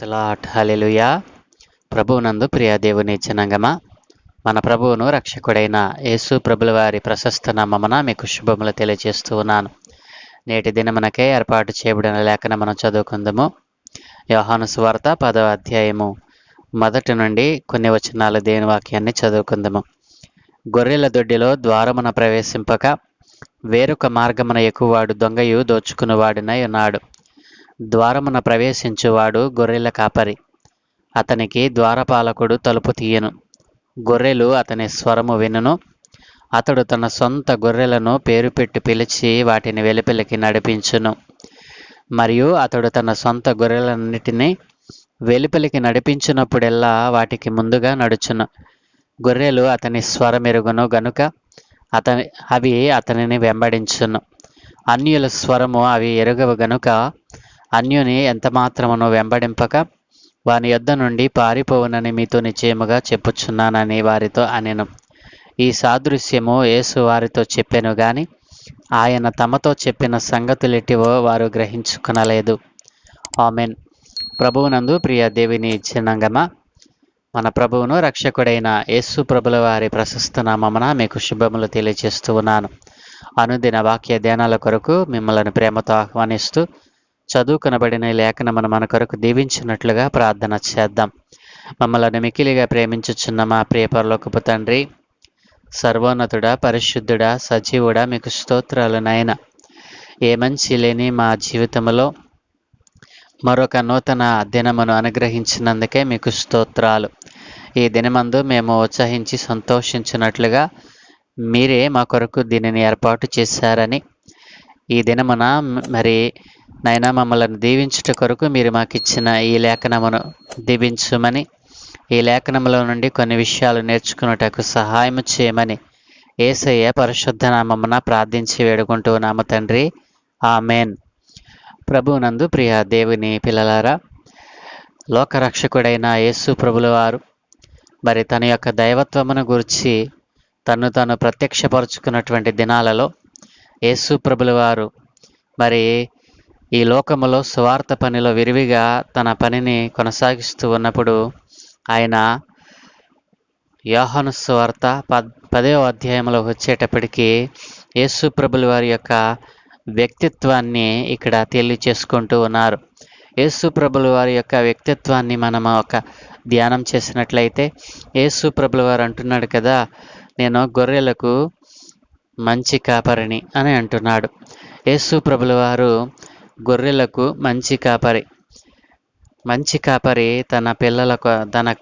ప్రైస్తలాట్ హల్లెలూయా. ప్రభువునందు ప్రియ దేవుని జనాంగమా, మన ప్రభువును రక్షకుడైన యేసు ప్రభుల వారి ప్రశస్త నామమున మీకు శుభములు తెలియజేస్తూ ఉన్నాను. నేటి దినమునకే ఏర్పాటు చేయబడిన లేఖన మనం చదువుకుందాము. యోహాను సువార్త 10వ అధ్యాయము మొదటి నుండి కొన్ని వచనాలు దేవుని వాక్యాన్ని చదువుకుందాము. గొర్రెల దొడ్డిలో ద్వారమున ప్రవేశింపక వేరొక మార్గమున ఎక్కువాడు దొంగయు దోచుకునివాడినై ఉన్నాడు. ద్వారమున ప్రవేశించువాడు గొర్రెల కాపరి. అతనికి ద్వారపాలకుడు తలుపు తీయను. గొర్రెలు అతని స్వరము వినును. అతడు తన సొంత గొర్రెలను పేరు పెట్టి పిలిచి వాటిని వెలుపలికి నడిపించును. మరియు అతడు తన సొంత గొర్రెలన్నిటినీ వెలుపలికి నడిపించినప్పుడెల్లా వాటికి ముందుగా నడుచును. గొర్రెలు అతని స్వరమెరుగును గనుక అవి అతనిని వెంబడించును. అన్యుల స్వరము అవి ఎరుగవు గనుక అన్యుని ఎంత మాత్రమును వెంబడింపక వాని యొద్ద నుండి పారిపోవునని మీతో నిశ్చయముగా చెప్పుచున్నానని వారితో అనెను. ఈ సాదృశ్యము యేసు వారితో చెప్పెను గాని ఆయన తమతో చెప్పిన సంగతులెటివో వారు గ్రహించుకొనలేదు. ఆమెన్. ప్రభువునందు ప్రియ దేవుని జనాంగమా, మన ప్రభువును రక్షకుడైన యేసు ప్రభుల వారి ప్రశస్త నామమున మీకు శుభములు తెలియజేస్తూ ఉన్నాను. అనుదిన వాక్య ధ్యానాల కొరకు మిమ్మల్ని ప్రేమతో ఆహ్వానిస్తూ చదువుకొనబడిన లేఖనమును మన కొరకు దీవించినట్లుగా ప్రార్థన చేద్దాం. మమ్మల్ని మికిలిగా ప్రేమించుచున్న మా ప్రియ పరలోకపు తండ్రి, సర్వోన్నతుడా, పరిశుద్ధుడా, సజీవుడా, మీకు స్తోత్రాలు నాయన. ఏ మంచి లేని మా జీవితంలో మరొక నూతన దినమును అనుగ్రహించినందుకే మీకు స్తోత్రాలు. ఈ దినమందు మేము ఉత్సహించి సంతోషించినట్లుగా మీరే మా కొరకు దీనిని ఏర్పాటు చేశారని, ఈ దినమున మరి నైనా మమ్మల్ని దీవించుట కొరకు మీరు మాకు ఇచ్చిన ఈ లేఖనమును దీవించుమని, ఈ లేఖనములో నుండి కొన్ని విషయాలు నేర్చుకున్నటకు సహాయం చేయమని యేసయ్య పరిశుద్ధ నామమున ప్రార్థించి వేడుకుంటూ ఉన్నాము తండ్రి. ఆమెన్. ప్రభువునందు ప్రియ దేవుని పిల్లలారా, లోకరక్షకుడైన యేసు ప్రభుల వారు మరి తన యొక్క దైవత్వమును గురించి తను ప్రత్యక్షపరుచుకున్నటువంటి దినాలలో యేసు ప్రభుల వారు మరి ఈ లోకములో సువార్త పనిలో విరివిగా తన పనిని కొనసాగిస్తూ ఉన్నప్పుడు ఆయన యోహాను సువార్త 10వ అధ్యాయంలో వచ్చేటప్పటికి యేసు ప్రభుల వారి యొక్క వ్యక్తిత్వాన్ని ఇక్కడ తెలియచేసుకుంటూ ఉన్నారు. యేసు ప్రభుల వారి యొక్క వ్యక్తిత్వాన్ని మనం ఒక ధ్యానం చేసినట్లయితే యేసు ప్రభుల వారు అంటున్నాడు కదా, నేను గొర్రెలకు మంచి కాపరిని అని అంటున్నాడు. యేసు ప్రభుల వారు గొర్రెలకు మంచి కాపరి తన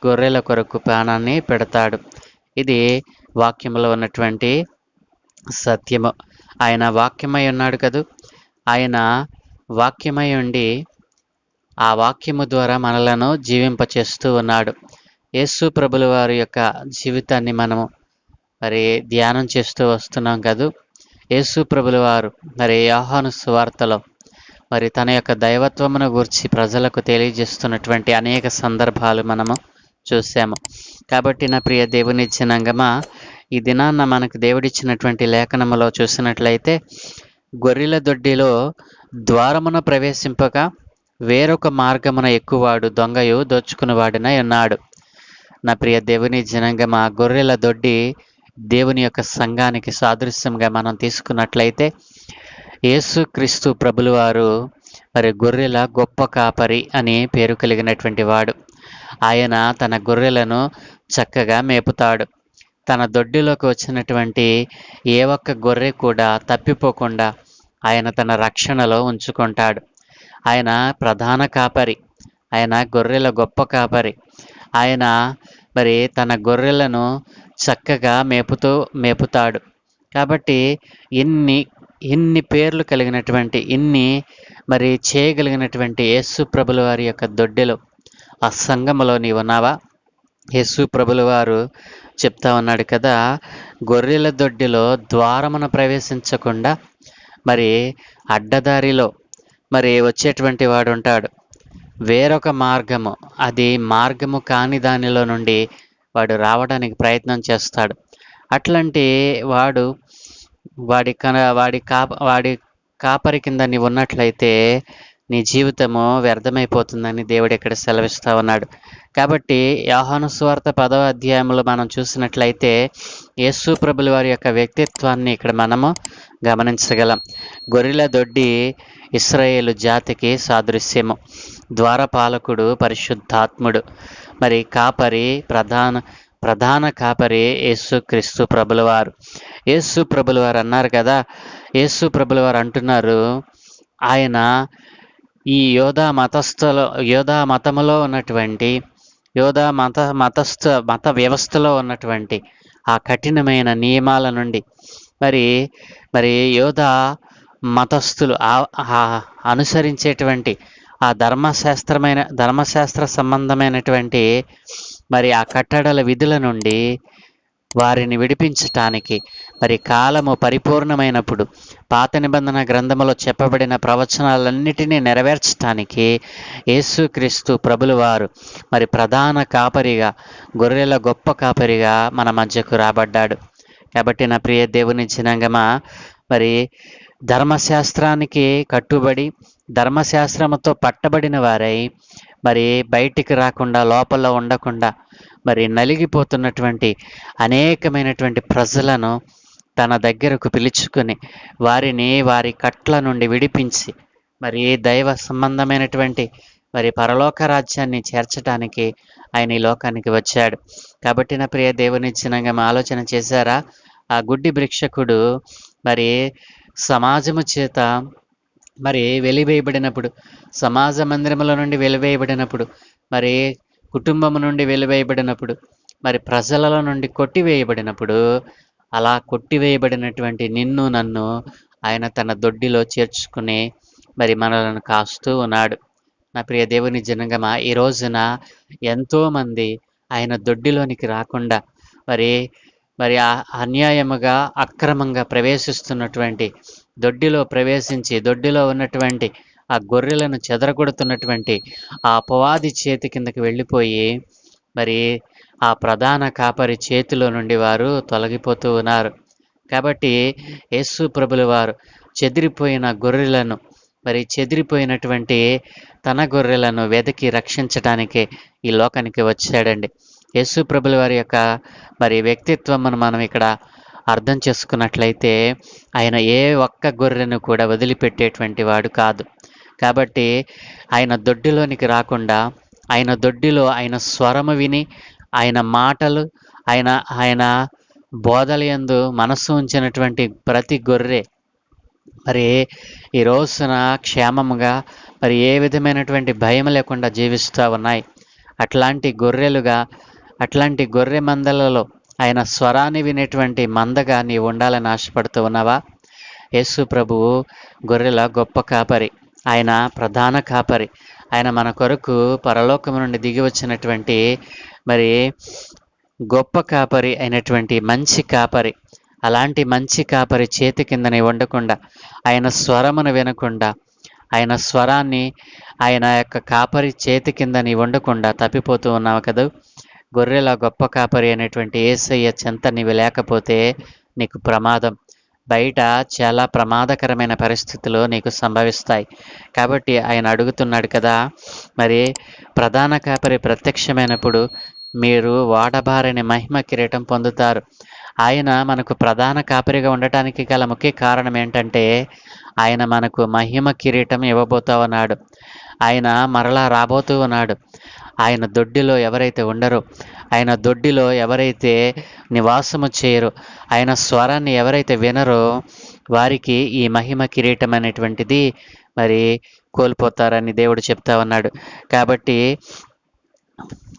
గొర్రెల కొరకు ప్రాణాన్ని పెడతాడు. ఇది వాక్యంలో ఉన్నటువంటి సత్యము. ఆయన వాక్యమై ఉన్నాడు కదూ. ఆయన వాక్యమై ఉండి ఆ వాక్యము ద్వారా మనలను జీవింపచేస్తూ ఉన్నాడు. యేసు ప్రభుల వారి యొక్క జీవితాన్ని మనము మరి ధ్యానం చేస్తూ వస్తున్నాం కదూ. యేసు ప్రభుల వారు మరి యోహాను సువార్తలో మరి తన యొక్క దైవత్వమును గురించి ప్రజలకు తెలియజేస్తున్నటువంటి అనేక సందర్భాలు మనము చూసాము. కాబట్టి నా ప్రియ దేవుని జనాంగమా, ఈ దినాన్న మనకు దేవుడిచ్చినటువంటి లేఖనములో చూసినట్లయితే గొర్రెల దొడ్డిలో ద్వారమున ప్రవేశింపక వేరొక మార్గమున ఎక్కువాడు దొంగయు దోచుకునివాడినై ఉన్నాడు. నా ప్రియ దేవుని జనాంగమా, గొర్రెల దొడ్డి దేవుని యొక్క సంఘానికి సాదృశ్యంగా మనం తీసుకున్నట్లయితే యేసుక్రీస్తు ప్రభుల వారు మరి గొర్రెల గొప్ప కాపరి అని పేరు కలిగినటువంటి వాడు. ఆయన తన గొర్రెలను చక్కగా మేపుతాడు. తన దొడ్డిలోకి వచ్చినటువంటి ఏ ఒక్క గొర్రె కూడా తప్పిపోకుండా ఆయన తన రక్షణలో ఉంచుకుంటాడు. ఆయన ప్రధాన కాపరి, ఆయన గొర్రెల గొప్ప కాపరి. ఆయన మరి తన గొర్రెలను చక్కగా మేపుతాడు. కాబట్టి ఇన్ని పేర్లు కలిగినటువంటి ఇన్ని మరి చేయగలిగినటువంటి యేసు ప్రభుల వారి యొక్క దొడ్డిలో ఆ సంఘములో నీవు ఉన్నావా? యేసు ప్రభుల వారు చెప్తా ఉన్నాడు కదా, గొర్రెల దొడ్డిలో ద్వారమున ప్రవేశించకుండా మరి అడ్డదారిలో మరి వచ్చేటువంటి వాడు ఉంటాడు. వేరొక మార్గము, అది మార్గము కాని దానిలో నుండి వాడు రావడానికి ప్రయత్నం చేస్తాడు. అట్లాంటి వాడి కాపరి కింద నీవు ఉన్నట్లయితే నీ జీవితము వ్యర్థమైపోతుందని దేవుడు ఇక్కడ సెలవిస్తా ఉన్నాడు. కాబట్టి యోహాను సువార్త 10వ అధ్యాయంలో మనం చూసినట్లయితే యేసు ప్రభుల వారి యొక్క వ్యక్తిత్వాన్ని ఇక్కడ మనము గమనించగలం. గొర్రెల దొడ్డి ఇశ్రాయేలు జాతికి సాదృశ్యము, ద్వారపాలకుడు పరిశుద్ధాత్ముడు, మరి కాపరి ప్రధాన కాపరి యేసు క్రీస్తు ప్రభుల వారు. యేసు ప్రభుల వారు అన్నారు కదా, యేసు ప్రభుల వారు అంటున్నారు, ఆయన ఈ యోధా మతములో ఉన్నటువంటి మత వ్యవస్థలో ఉన్నటువంటి ఆ కఠినమైన నియమాల నుండి మరి యోధా మతస్థులు అనుసరించేటువంటి ఆ ధర్మశాస్త్ర సంబంధమైనటువంటి మరి ఆ కట్టడల విధుల నుండి వారిని విడిపించటానికి, మరి కాలము పరిపూర్ణమైనప్పుడు పాత నిబంధన గ్రంథములో చెప్పబడిన ప్రవచనాలన్నిటినీ నెరవేర్చటానికి యేసుక్రీస్తు ప్రభుల వారు మరి ప్రధాన కాపరిగా, గొర్రెల గొప్ప కాపరిగా మన మధ్యకు రాబడ్డాడు. కాబట్టి నా ప్రియ దేవుని జనాంగమా, మరి ధర్మశాస్త్రానికి కట్టుబడి ధర్మశాస్త్రముతో పట్టబడిన వారై మరి బయటికి రాకుండా, లోపల ఉండకుండా మరి నలిగిపోతున్నటువంటి అనేకమైనటువంటి ప్రజలను తన దగ్గరకు పిలుచుకొని వారిని వారి కట్ల నుండి విడిపించి మరి దైవ సంబంధమైనటువంటి మరి పరలోక రాజ్యాన్ని చేర్చడానికి ఆయన ఈ లోకానికి వచ్చాడు. కాబట్టి నా ప్రియ దేవుని జనంగా ఆలోచన చేశారా? ఆ గుడ్డి భిక్షకుడు మరి సమాజము చేత మరి వెలివేయబడినప్పుడు, సమాజ మందిరముల నుండి వెలివేయబడినప్పుడు, మరి కుటుంబము నుండి వెలివేయబడినప్పుడు, మరి ప్రజల నుండి కొట్టివేయబడినప్పుడు, అలా కొట్టివేయబడినటువంటి నిన్ను నన్ను ఆయన తన దొడ్డిలో చేర్చుకుని మరి మనలను కాస్తూ ఉన్నాడు. నా ప్రియ దేవుని జనంగమా, ఈ రోజున ఎంతోమంది ఆయన దొడ్డిలోనికి రాకుండా మరి అన్యాయముగా అక్రమంగా ప్రవేశిస్తున్నటువంటి, దొడ్డిలో ప్రవేశించి దొడ్డిలో ఉన్నటువంటి ఆ గొర్రెలను చెదరగొడుతున్నటువంటి ఆ అపవాది చేతి కిందకి వెళ్ళిపోయి మరి ఆ ప్రధాన కాపరి చేతిలో నుండి వారు తొలగిపోతూ ఉన్నారు. కాబట్టి యేసు ప్రభుల వారు చెదిరిపోయిన గొర్రెలను, మరి చెదిరిపోయినటువంటి తన గొర్రెలను వెతికి రక్షించడానికి ఈ లోకానికి వచ్చాడండి. యేసు ప్రభుల వారి యొక్క మరి వ్యక్తిత్వమును మనం ఇక్కడ అర్థం చేసుకున్నట్లయితే ఆయన ఏ ఒక్క గొర్రెను కూడా వదిలిపెట్టేటువంటి వాడు కాదు. కాబట్టి ఆయన దొడ్డిలోనికి రాకుండా, ఆయన దొడ్డిలో ఆయన స్వరము విని, ఆయన మాటలు, ఆయన బోధలయందు మనస్సు ఉంచినటువంటి ప్రతి గొర్రె మరి ఈ రోజున క్షేమముగా మరి ఏ విధమైనటువంటి భయం లేకుండా జీవిస్తూ ఉన్నాయి. అట్లాంటి గొర్రె మందలలో ఆయన స్వరాన్ని వినేటువంటి మందగా నీవు ఉండాలని ఆశపడుతూ ఉన్నావా? యేసు ప్రభువు గొర్రెల గొప్ప కాపరి, ఆయన ప్రధాన కాపరి, ఆయన మన కొరకు పరలోకము నుండి దిగి వచ్చినటువంటి మరి గొప్ప కాపరి అయినటువంటి మంచి కాపరి. అలాంటి మంచి కాపరి చేతి కింద ఉండకుండా, ఆయన స్వరమును వినకుండా, ఆయన స్వరాన్ని ఆయన యొక్క కాపరి చేతి కింద ఉండకుండా తప్పిపోతూ ఉన్నావు కదా. గొర్రెల గొప్ప కాపరి అనేటువంటి యేసయ్య చెంత నీవు లేకపోతే నీకు ప్రమాదం, బయట చాలా ప్రమాదకరమైన పరిస్థితులు నీకు సంభవిస్తాయి. కాబట్టి ఆయన అడుగుతున్నాడు కదా, మరి ప్రధాన కాపరి ప్రత్యక్షమైనప్పుడు మీరు వాడబారని మహిమ కిరీటం పొందుతారు. ఆయన మనకు ప్రధాన కాపరిగా ఉండటానికి గల ముఖ్య కారణం ఏంటంటే ఆయన మనకు మహిమ కిరీటం ఇవ్వబోతూ ఉన్నాడు. ఆయన మరలా రాబోతూ ఉన్నాడు. ఆయన దొడ్డిలో ఎవరైతే ఉండరో, ఆయన దొడ్డిలో ఎవరైతే నివాసము చేయరో, ఆయన స్వరాన్ని ఎవరైతే వినరో వారికి ఈ మహిమ కిరీటం అనేటువంటిది మరి కోల్పోతారని దేవుడు చెప్తా ఉన్నాడు. కాబట్టి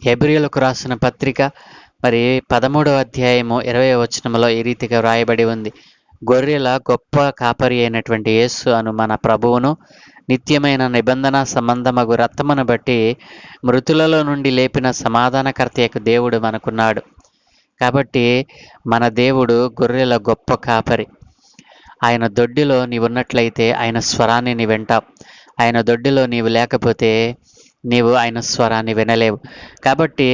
హెబ్రీయులకు రాసిన పత్రిక మరి 13వ అధ్యాయము 20వ వచనములో ఈ రీతిగా వ్రాయబడి ఉంది. గొర్రెల గొప్ప కాపరి అయినటువంటి యేసు అను మన ప్రభువును నిత్యమైన నిబంధన సంబంధమగు రక్తమును బట్టి మృతులలో నుండి లేపిన సమాధానకర్త దేవుడు మనకున్నాడు. కాబట్టి మన దేవుడు గొర్రెల గొప్ప కాపరి. ఆయన దొడ్డిలో నీవు ఉన్నట్లయితే ఆయన స్వరాన్ని నీ వింటావు. ఆయన దొడ్డిలో నీవు లేకపోతే నీవు ఆయన స్వరాన్ని వినలేవు. కాబట్టి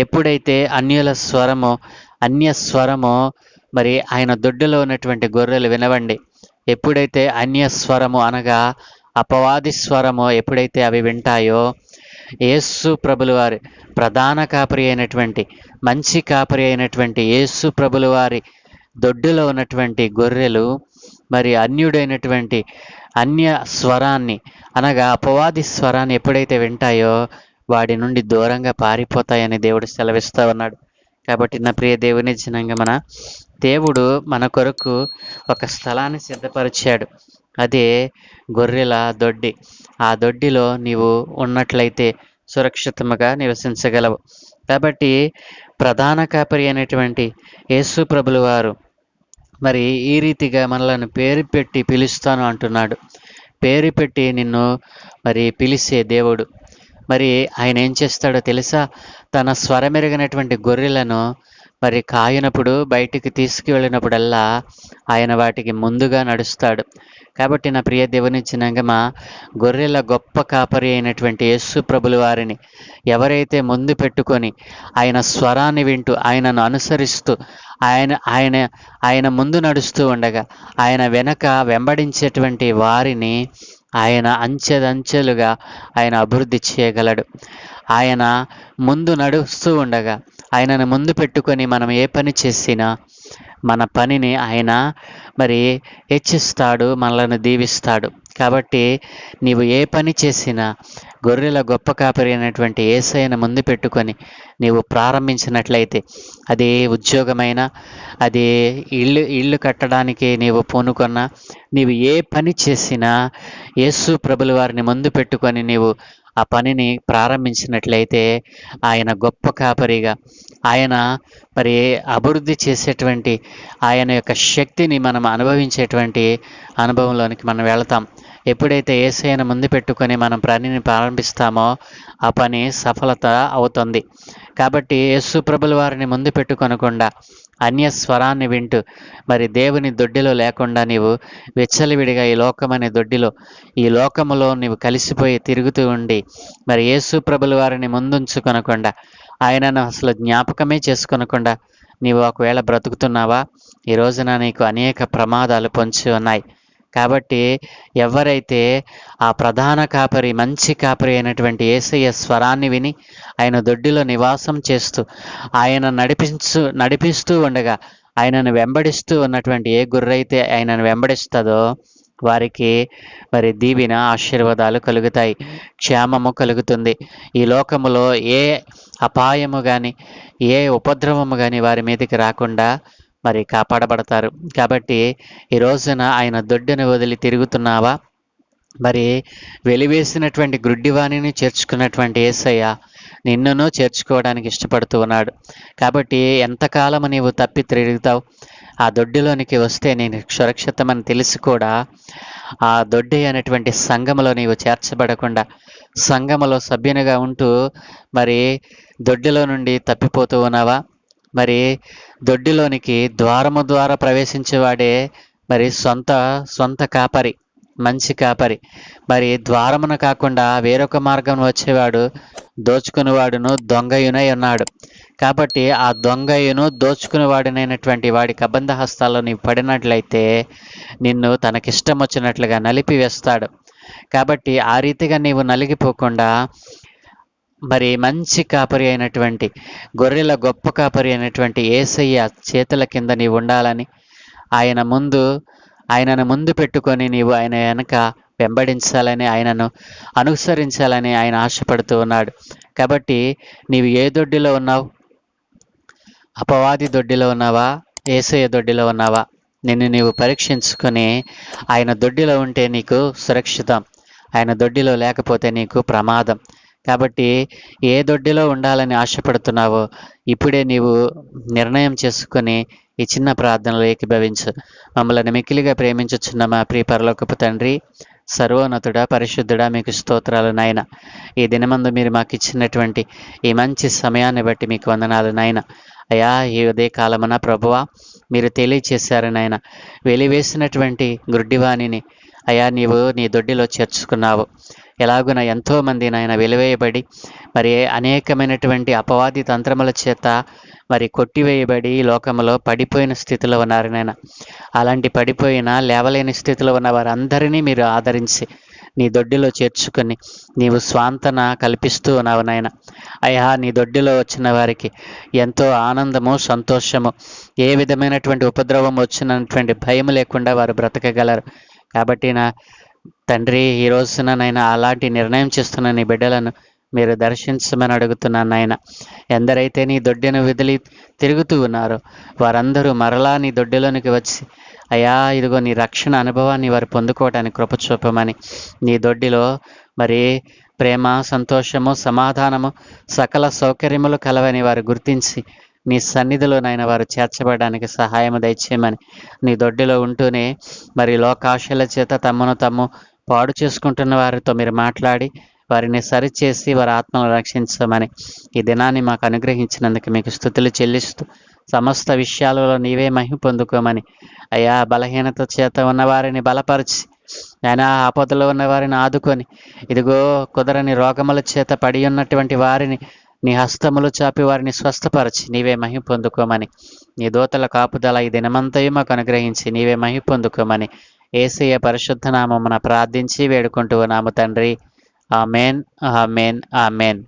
ఎప్పుడైతే అన్య స్వరము మరి ఆయన దొడ్డిలో ఉన్నటువంటి గొర్రెలు వినవండి. ఎప్పుడైతే అన్య స్వరము అనగా అపవాది స్వరము ఎప్పుడైతే అవి వింటాయో, యేసు ప్రభుల వారి ప్రధాన కాపరి అయినటువంటి, మంచి కాపరి అయినటువంటి యేసు ప్రభుల వారి దొడ్డిలో ఉన్నటువంటి గొర్రెలు మరి అన్యుడైనటువంటి అన్య స్వరాన్ని, అనగా అపవాది స్వరాన్ని ఎప్పుడైతే వింటాయో వాడి నుండి దూరంగా పారిపోతాయని దేవుడు సెలవిస్తూ ఉన్నాడు. కాబట్టి నా ప్రియ దేవుని జనాంగమన, దేవుడు మన కొరకు ఒక స్థలాన్ని సిద్ధపరిచాడు. అదే గొర్రెల దొడ్డి. ఆ దొడ్డిలో నీవు ఉన్నట్లయితే సురక్షితముగా నివసించగలవు. కాబట్టి ప్రధాన కాపరి అయినటువంటి యేసు ప్రభుల వారు మరి ఈ రీతిగా మనలను పేరు పెట్టి పిలుస్తాను అంటున్నాడు. పేరు పెట్టి నిన్ను మరి పిలిచే దేవుడు. మరి ఆయన ఏం చేస్తాడో తెలుసా? తన స్వరమెరిగినటువంటి గొర్రెలను మరి కాయనప్పుడు, బయటికి తీసుకువెళ్ళినప్పుడల్లా ఆయన వాటికి ముందుగా నడుస్తాడు. కాబట్టి నా ప్రియ దేవుని జనాంగమా, గొర్రెల గొప్ప కాపరి అయినటువంటి యేసు ప్రభుల వారిని ఎవరైతే ముందు పెట్టుకొని ఆయన స్వరాన్ని వింటూ ఆయనను అనుసరిస్తూ ఆయన ఆయన ఆయన ముందు నడుస్తూ ఉండగా ఆయన వెనక వెంబడించేటువంటి వారిని ఆయన అంచెలంచెలుగా ఆయన అభివృద్ధి చేయగలడు. ఆయన ముందు నడుస్తూ ఉండగా ఆయనను ముందు పెట్టుకొని మనం ఏ పని చేసినా మన పనిని ఆయన మరి హెచ్చిస్తాడు, మనలను దీవిస్తాడు. కాబట్టి నీవు ఏ పని చేసినా గొర్రెల గొప్ప కాపరి అయినటువంటి యేసయ్యను ముందు పెట్టుకొని నీవు ప్రారంభించినట్లయితే, అది ఉద్యోగమైనా, అది ఇల్లు కట్టడానికి నీవు పూనుకున్నా, నీవు ఏ పని చేసినా యేసు ప్రభుల వారిని ముందు పెట్టుకొని నీవు ఆ పనిని ప్రారంభించినట్లయితే ఆయన గొప్ప కాపరిగా, ఆయన మరి అభివృద్ధి చేసేటువంటి ఆయన యొక్క శక్తిని మనం అనుభవించేటువంటి అనుభవంలోనికి మనం వెళతాం. ఎప్పుడైతే యేసయ్యను ముందు పెట్టుకొని మనం పనిని ప్రారంభిస్తామో ఆ పని సఫలత అవుతుంది. కాబట్టి యేసు ప్రభుల వారిని ముందు పెట్టుకొనకుండా అన్య స్వరాన్ని వింటూ మరి దేవుని దొడ్డిలో లేకుండా నీవు విచ్చలవిడిగా ఈ లోకమనే దొడ్డిలో, ఈ లోకములో నీవు కలిసిపోయి తిరుగుతూ ఉండి మరి యేసు ప్రభుల వారిని ముందుంచుకొనకుండా, ఆయనను అసలు జ్ఞాపకమే చేసుకొనకుండా నీవు ఒకవేళ బ్రతుకుతున్నావా, ఈ రోజున నీకు అనేక ప్రమాదాలు పొంచి ఉన్నాయి. కాబట్టి ఎవరైతే ఆ ప్రధాన కాపరి, మంచి కాపరి అయినటువంటి యేసయ్య స్వరాన్ని విని ఆయన దొడ్డిలో నివాసం చేస్తూ ఆయన నడిపిస్తూ ఉండగా ఆయనను వెంబడిస్తూ ఉన్నటువంటి ఏ గుర్రైతే ఆయనను వెంబడిస్తుందో వారికి మరి దీవెన, ఆశీర్వాదాలు కలుగుతాయి, క్షేమము కలుగుతుంది. ఈ లోకములో ఏ అపాయము కానీ, ఏ ఉపద్రవము కానీ వారి మీదకి రాకుండా మరి కాపాడబడతారు. కాబట్టి ఈ రోజున ఆయన దొడ్డిని వదిలి తిరుగుతున్నావా? మరి వెలివేసినటువంటి గ్రుడ్డివాణిని చేర్చుకున్నటువంటి యేసయ్య నిన్నును చేర్చుకోవడానికి ఇష్టపడుతూ ఉన్నాడు. కాబట్టి ఎంతకాలము నీవు తప్పి తిరుగుతావు? ఆ దొడ్డిలోనికి వస్తే నేను సురక్షితమని తెలిసి కూడా ఆ దొడ్డి అనేటువంటి సంఘములో నీవు చేర్చబడకుండా, సంఘములో సభ్యునిగా ఉంటూ మరి దొడ్డిలో నుండి తప్పిపోతూ ఉన్నావా? మరి దొడ్డిలోనికి ద్వారము ద్వారా ప్రవేశించేవాడే మరి సొంత కాపరి, మంచి కాపరి. మరి ద్వారమున కాకుండా వేరొక మార్గం వచ్చేవాడు దోచుకునేవాడును దొంగయునై ఉన్నాడు. కాబట్టి ఆ దొంగయును దోచుకునేవాడినైనటువంటి వాడి కబంధ హస్తాల్లో నీవు పడినట్లయితే నిన్ను తనకిష్టం వచ్చినట్లుగా నలిపివేస్తాడు. కాబట్టి ఆ రీతిగా నీవు నలిగిపోకుండా మరి మంచి కాపరి అయినటువంటి, గొర్రెల గొప్ప కాపరి అయినటువంటి యేసయ్య చేతుల కింద నీవు ఉండాలని, ఆయనను ముందు పెట్టుకొని నీవు ఆయన వెనక వెంబడించాలని, ఆయనను అనుసరించాలని ఆయన ఆశపడుతూ ఉన్నాడు. కాబట్టి నీవు ఏ దొడ్డిలో ఉన్నావు? అపవాది దొడ్డిలో ఉన్నావా? యేసయ్య దొడ్డిలో ఉన్నావా? నిన్ను నీవు పరీక్షించుకొని ఆయన దొడ్డిలో ఉంటే నీకు సురక్షితం, ఆయన దొడ్డిలో లేకపోతే నీకు ప్రమాదం. కాబట్టి ఏ దొడ్డిలో ఉండాలని ఆశపడుతున్నావో ఇప్పుడే నీవు నిర్ణయం చేసుకొని ఈ చిన్న ప్రార్థనలో ఏకీభవించు. మమ్మల్ని మిక్కిలిగా ప్రేమించుచున్న మా ప్రియ పరలోకపు తండ్రి, సర్వోన్నతుడా, పరిశుద్ధుడా, మీకు స్తోత్రాలు నాయన. ఈ దినమందు మీరు మాకు ఇచ్చినటువంటి ఈ మంచి సమయాన్ని బట్టి మీకు వందనాలు నాయన. అయ్యా, ఈ ఉదయకాలమున ప్రభువా మీరు తెలియచేశారు నాయన, వెలివేసినటువంటి గుడ్డివాణిని అయ్యా నీవు నీ దొడ్డిలో చేర్చుకున్నావు. ఎలాగున ఎంతోమంది నాయన వెలివేయబడి మరి అనేకమైనటువంటి అపవాది తంత్రముల చేత మరి కొట్టివేయబడి లోకములో పడిపోయిన స్థితిలో ఉన్నారు నాయన. అలాంటి పడిపోయిన లేవలేని స్థితిలో ఉన్న వారందరినీ మీరు ఆదరించి నీ దొడ్డిలో చేర్చుకొని నీవు స్వాంతన కల్పిస్తూ ఉన్నావు నాయన. అయ్యా, నీ దొడ్డిలో వచ్చిన వారికి ఎంతో ఆనందము, సంతోషము, ఏ విధమైనటువంటి ఉపద్రవం వచ్చినటువంటి భయం లేకుండా వారు బ్రతకగలరు. కాబట్టి నా తండ్రి, ఈ రోజున నాయన అలాంటి నిర్ణయం చేస్తున్న నీ బిడ్డలను మీరు దర్శించమని అడుగుతున్నాను నాయన. ఎందరైతే నీ దొడ్డిని వదిలి తిరుగుతూ ఉన్నారో వారందరూ మరలా నీ దొడ్డిలోనికి వచ్చి అయ్యా ఇదిగో నీ రక్షణ అనుభవాన్ని వారు పొందుకోవటానికి కృప చూపమని, నీ దొడ్డిలో మరి ప్రేమ, సంతోషము, సమాధానము, సకల సౌకర్యములు కలవని వారు గుర్తించి నీ సన్నిధిలోనైనా వారు చేర్చబడడానికి సహాయం దయచేయమని, నీ దొడ్డిలో ఉంటూనే మరి లోకాశల చేత తమను తాము పాడు చేసుకుంటున్న వారితో మీరు మాట్లాడి వారిని సరిచేసి వారి ఆత్మను రక్షించమని ఈ దినాన్ని మాకు అనుగ్రహించినందుకు మీకు స్తుతులు చెల్లిస్తూ సమస్త విషయాలలో నీవే మహిమ పొందుకోమని, అయ్యా బలహీనత చేత ఉన్న వారిని బలపరిచి, అయినా ఆపదలో ఉన్న వారిని ఆదుకొని, ఇదిగో కుదరని రోగముల చేత పడి ఉన్నటువంటి వారిని నీ హస్తములు చాపి వారిని స్వస్థపరచి నీవే మహిమ పొందుకోమని, నీ దూతల కాపుదల ఈ దినమంతయు మాకు అనుగ్రహించి నీవే మహిమ పొందుకోమని యేసయ్య పరిశుద్ధ నామమున ప్రార్థించి వేడుకుంటూ ఉన్నాము తండ్రి. Amen, amen, amen.